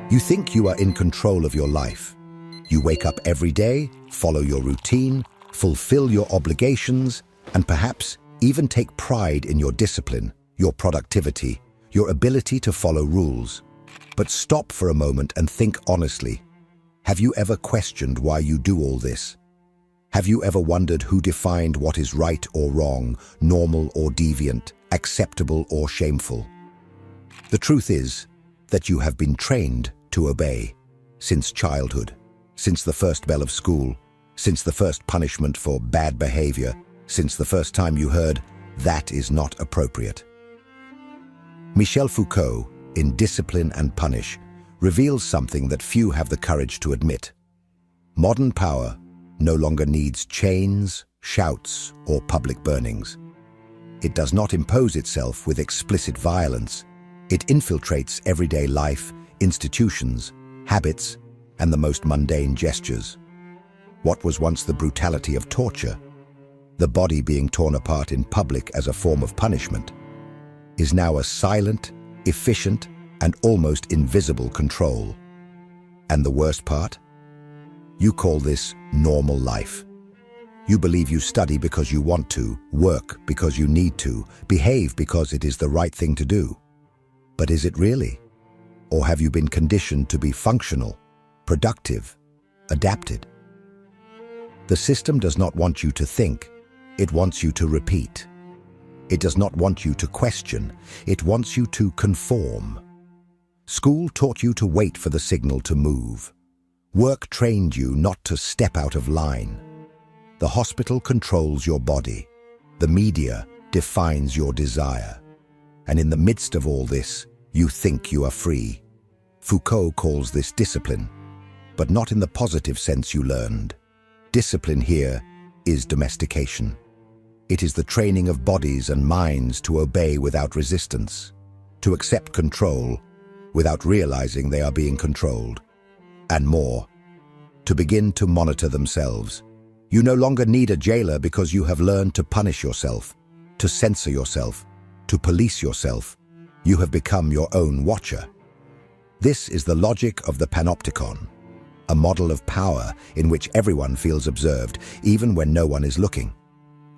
You think you are in control of your life. You wake up every day, follow your routine, fulfill your obligations, and perhaps even take pride in your discipline, your productivity, your ability to follow rules. But stop for a moment and think honestly. Have you ever questioned why you do all this? Have you ever wondered who defined what is right or wrong, normal or deviant, acceptable or shameful? The truth is that you have been trained to obey since childhood, since the first bell of school, since the first punishment for bad behavior, since the first time you heard, "That is not appropriate." Michel Foucault, in Discipline and Punish, reveals something that few have the courage to admit. Modern power no longer needs chains, shouts, or public burnings. It does not impose itself with explicit violence. It infiltrates everyday life, institutions, habits, and the most mundane gestures. What was once the brutality of torture, the body being torn apart in public as a form of punishment, is now a silent, efficient, and almost invisible control. And the worst part? You call this normal life. You believe you study because you want to, work because you need to, behave because it is the right thing to do. But is it really? Or have you been conditioned to be functional, productive, adapted? The system does not want you to think, it wants you to repeat. It does not want you to question, it wants you to conform. School taught you to wait for the signal to move. Work trained you not to step out of line. The hospital controls your body. The media defines your desire. And in the midst of all this, you think you are free. Foucault calls this discipline, but not in the positive sense you learned. Discipline here is domestication. It is the training of bodies and minds to obey without resistance, to accept control without realizing they are being controlled, and more, to begin to monitor themselves. You no longer need a jailer because you have learned to punish yourself, to censor yourself, to police yourself. You have become your own watcher. This is the logic of the panopticon, a model of power in which everyone feels observed, even when no one is looking.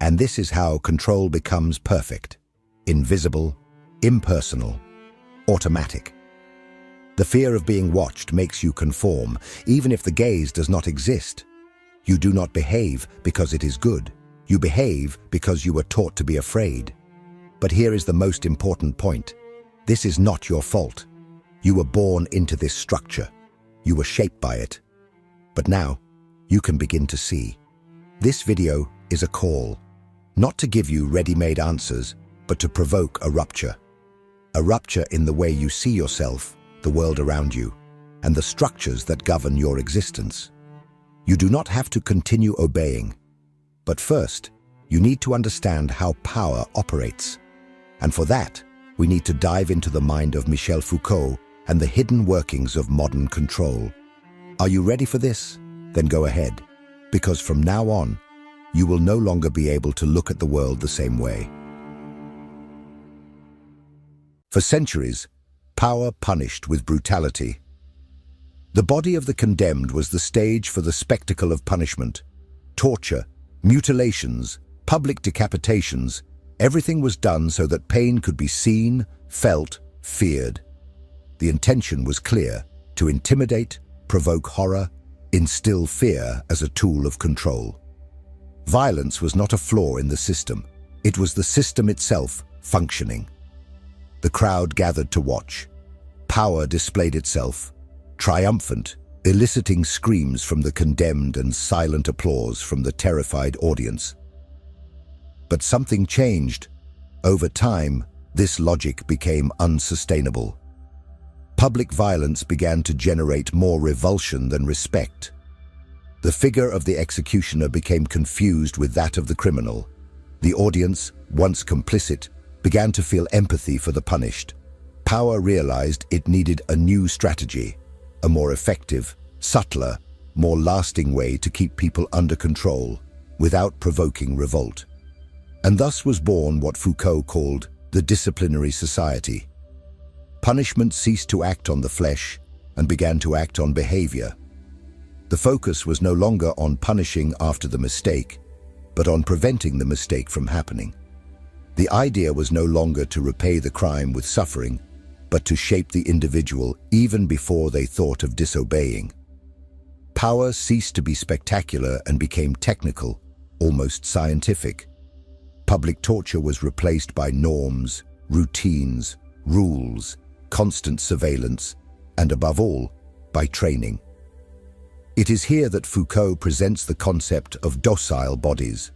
And this is how control becomes perfect, invisible, impersonal, automatic. The fear of being watched makes you conform, even if the gaze does not exist. You do not behave because it is good. You behave because you were taught to be afraid. But here is the most important point. This is not your fault. You were born into this structure. You were shaped by it. But now, you can begin to see. This video is a call, not to give you ready-made answers, but to provoke a rupture. A rupture in the way you see yourself, the world around you, and the structures that govern your existence. You do not have to continue obeying. But first, you need to understand how power operates. And for that, we need to dive into the mind of Michel Foucault and the hidden workings of modern control. Are you ready for this? Then go ahead, because from now on, you will no longer be able to look at the world the same way. For centuries, power punished with brutality. The body of the condemned was the stage for the spectacle of punishment. Torture, mutilations, public decapitations, everything was done so that pain could be seen, felt, feared. The intention was clear: to intimidate, provoke horror, instill fear as a tool of control. Violence was not a flaw in the system. It was the system itself functioning. The crowd gathered to watch. Power displayed itself, triumphant, eliciting screams from the condemned and silent applause from the terrified audience. But something changed. Over time, this logic became unsustainable. Public violence began to generate more revulsion than respect. The figure of the executioner became confused with that of the criminal. The audience, once complicit, began to feel empathy for the punished. Power realized it needed a new strategy, a more effective, subtler, more lasting way to keep people under control without provoking revolt. And thus was born what Foucault called the disciplinary society. Punishment ceased to act on the flesh and began to act on behavior. The focus was no longer on punishing after the mistake, but on preventing the mistake from happening. The idea was no longer to repay the crime with suffering, but to shape the individual even before they thought of disobeying. Power ceased to be spectacular and became technical, almost scientific. Public torture was replaced by norms, routines, rules, constant surveillance, and above all, by training. It is here that Foucault presents the concept of docile bodies.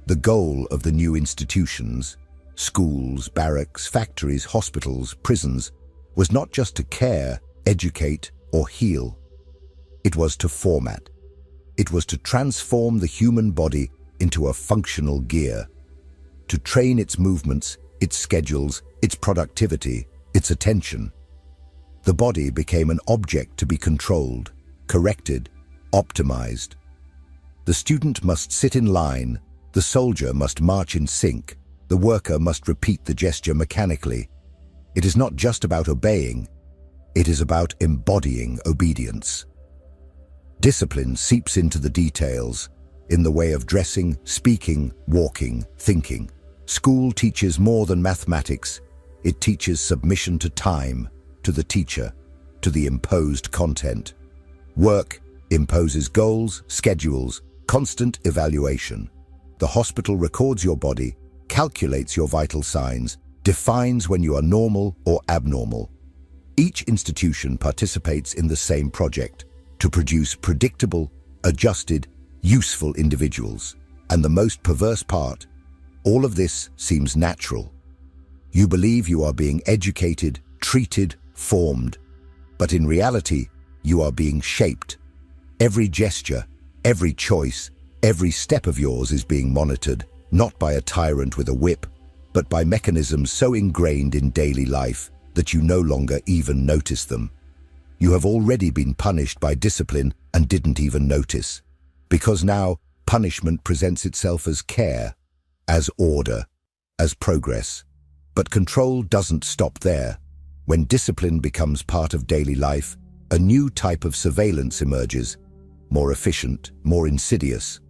The goal of the new institutions, schools, barracks, factories, hospitals, prisons, was not just to care, educate, or heal. It was to format. It was to transform the human body into a functional gear, to train its movements, its schedules, its productivity, its attention. The body became an object to be controlled, corrected, optimized. The student must sit in line, the soldier must march in sync, the worker must repeat the gesture mechanically. It is not just about obeying, it is about embodying obedience. Discipline seeps into the details, in the way of dressing, speaking, walking, thinking. School teaches more than mathematics. It teaches submission to time, to the teacher, to the imposed content. Work imposes goals, schedules, constant evaluation. The hospital records your body, calculates your vital signs, defines when you are normal or abnormal. Each institution participates in the same project to produce predictable, adjusted, useful individuals. And the most perverse part, all of this seems natural. You believe you are being educated, treated, formed, but in reality, you are being shaped. Every gesture, every choice, every step of yours is being monitored, not by a tyrant with a whip, but by mechanisms so ingrained in daily life that you no longer even notice them. You have already been punished by discipline and didn't even notice, because now punishment presents itself as care, as order, as progress. But control doesn't stop there. When discipline becomes part of daily life, a new type of surveillance emerges, more efficient, more insidious.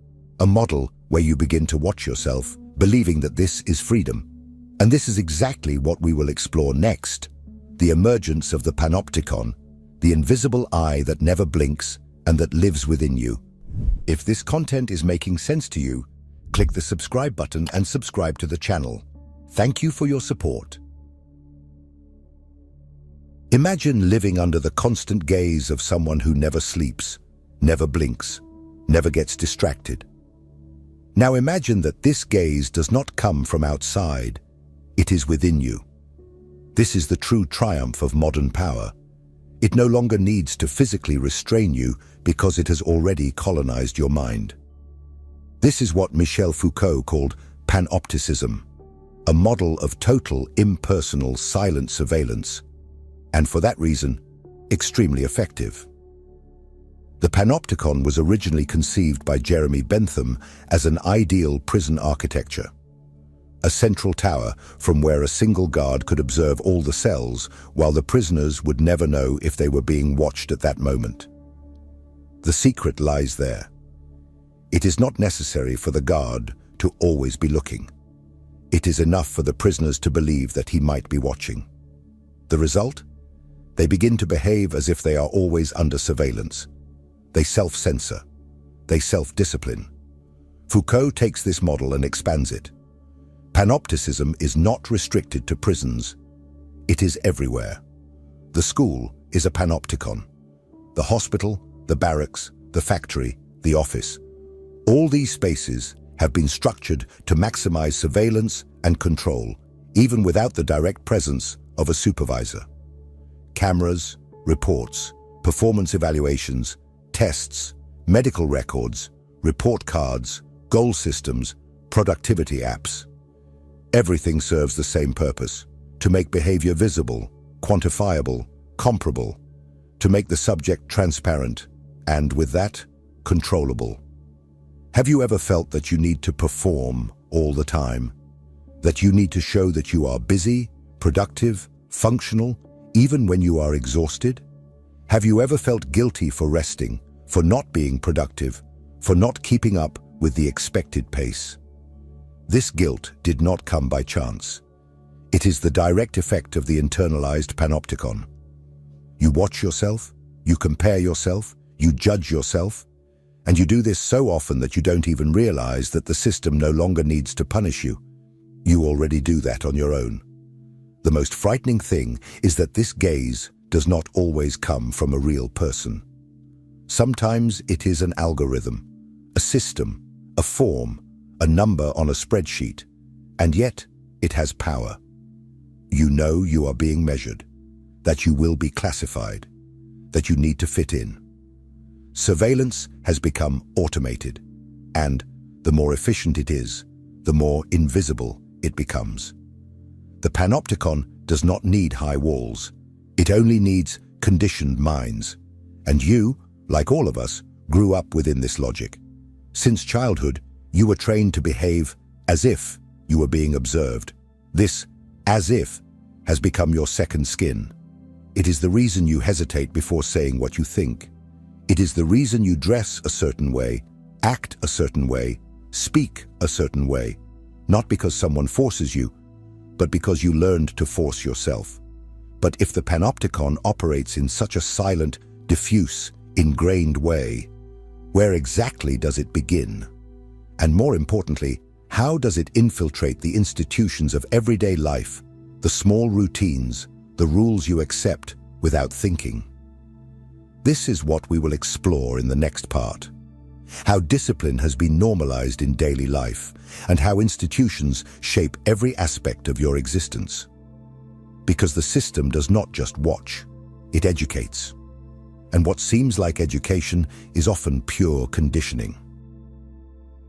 A model where you begin to watch yourself, believing that this is freedom. And this is exactly what we will explore next. The emergence of the panopticon, the invisible eye that never blinks and that lives within you. If this content is making sense to you, click the subscribe button and subscribe to the channel. Thank you for your support. Imagine living under the constant gaze of someone who never sleeps, never blinks, never gets distracted. Now imagine that this gaze does not come from outside, it is within you. This is the true triumph of modern power. It no longer needs to physically restrain you because it has already colonized your mind. This is what Michel Foucault called panopticism, a model of total impersonal silent surveillance, and for that reason, extremely effective. The panopticon was originally conceived by Jeremy Bentham as an ideal prison architecture. A central tower from where a single guard could observe all the cells, while the prisoners would never know if they were being watched at that moment. The secret lies there. It is not necessary for the guard to always be looking. It is enough for the prisoners to believe that he might be watching. The result? They begin to behave as if they are always under surveillance. They self-censor. They self-discipline. Foucault takes this model and expands it. Panopticism is not restricted to prisons. It is everywhere. The school is a panopticon. The hospital, the barracks, the factory, the office. All these spaces have been structured to maximize surveillance and control, even without the direct presence of a supervisor. Cameras, reports, performance evaluations, tests, medical records, report cards, goal systems, productivity apps. Everything serves the same purpose: to make behavior visible, quantifiable, comparable, to make the subject transparent, and with that, controllable. Have you ever felt that you need to perform all the time? That you need to show that you are busy, productive, functional, even when you are exhausted? Have you ever felt guilty for resting, for not being productive, for not keeping up with the expected pace? This guilt did not come by chance. It is the direct effect of the internalized panopticon. You watch yourself, you compare yourself, you judge yourself, and you do this so often that you don't even realize that the system no longer needs to punish you. You already do that on your own. The most frightening thing is that this gaze does not always come from a real person. Sometimes it is an algorithm, a system, a form, a number on a spreadsheet, and yet it has power. You know you are being measured, that you will be classified, that you need to fit in. Surveillance has become automated, and the more efficient it is, the more invisible it becomes. The panopticon does not need high walls. It only needs conditioned minds. And you, like all of us, grew up within this logic. Since childhood, you were trained to behave as if you were being observed. This as if has become your second skin. It is the reason you hesitate before saying what you think. It is the reason you dress a certain way, act a certain way, speak a certain way, not because someone forces you, but because you learned to force yourself. But if the panopticon operates in such a silent, diffuse, ingrained way, where exactly does it begin? And more importantly, how does it infiltrate the institutions of everyday life, the small routines, the rules you accept without thinking? This is what we will explore in the next part. How discipline has been normalized in daily life, and how institutions shape every aspect of your existence. Because the system does not just watch, it educates. And what seems like education is often pure conditioning.